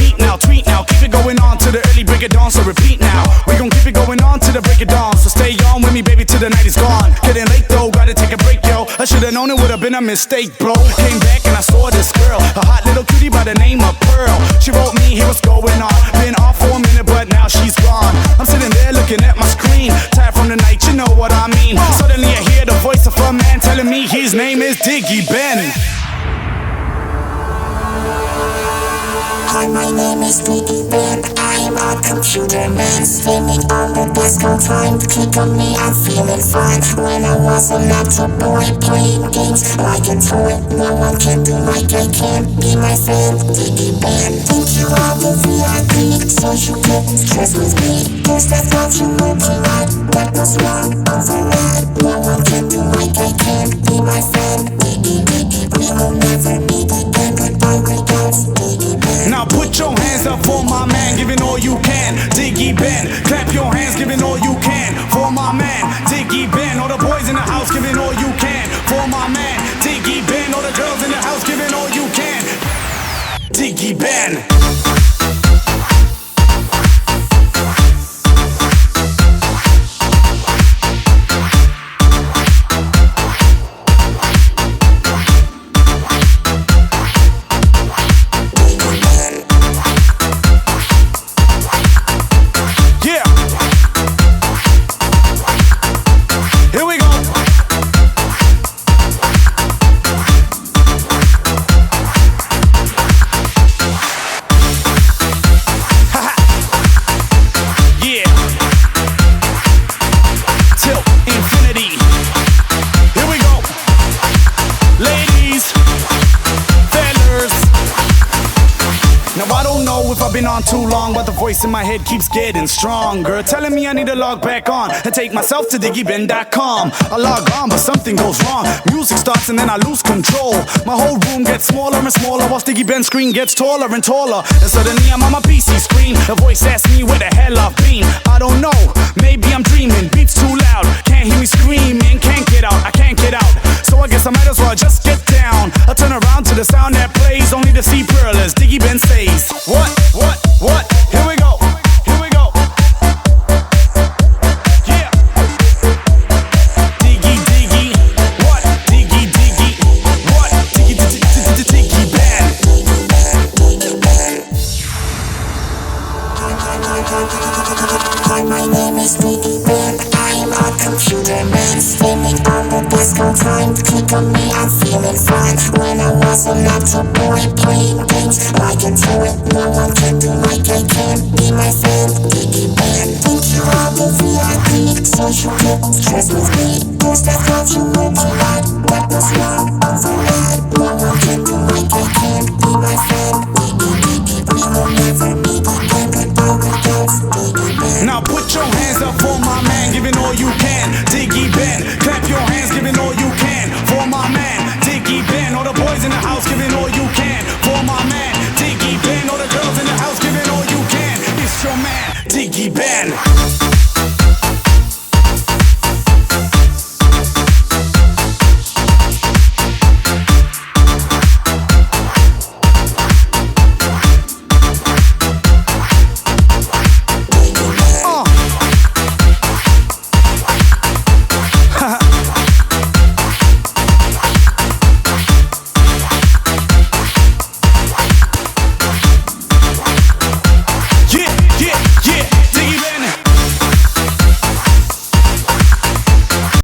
meet now, tweet now. Keep it going on to the early break of dawn, so repeat now. We gon' keep it going on to the break of dawn, so stay on with me, baby, till the night is gone. Getting late though, gotta take a break, yo. I should've known it would've been a mistake, bro. Came back and I saw this girl, a hot little cutie by the name of Pearl. She wrote me, here what's going on. Been off for a minute, but now she's gone. I'm sitting there looking at my screen, tired from the night, you know what I mean. Suddenly I hear the voice of a man telling me his name is Diggy Ben. Hi, my name is Diggy Ben. I'm a computer man, spending all the disco time. Click on me, I'm feeling fine. When I was a little boy playing games like a toy, no one can do like I can. Be my friend, Diggy Ben. Think you are the VIP, so you get stressed with me. Guess I thought you were polite, that was wrong, override. No one can do like I can. Be my friend, Diggy, Diggy. We will never meet again. Goodbye, regards, Diggy Ben. Now put your hands up for my man, giving all you can, Diggy Ben. Clap your hands, giving all you can, for my man, Diggy Ben. All the boys in the house, giving all you can, for my man, Diggy Ben. All the girls in the house, giving all you can, Diggy Ben. Been on too long, but the voice in my head keeps getting stronger, telling me I need to log back on and take myself to diggyben.com. I log on, but something goes wrong. Music starts and then I lose control. My whole room gets smaller and smaller, while Diggy Ben's screen gets taller and taller. And suddenly I'm on my PC screen. The voice asks me where the hell I've been. I don't know, maybe I'm dreaming. Beats too loud, can't hear me screaming. Can't get out, I can't get out. So I guess I might as well just get down. I turn around to the sound that plays, only to see Pearl as Diggy Ben says, What? Here we go. Yeah. Diggy, what? Diggy, what? Diggy Ben. Hi, my name is Diggy Ben. I'm a computer man, spending all the disco time. Click on me, I'm feeling fine. When I was a little boy playing games like a toy, no one can do like I can. Be my friend, Diggy Ben. Think you are the VIP, so you get stressed with me. Guess I thought you were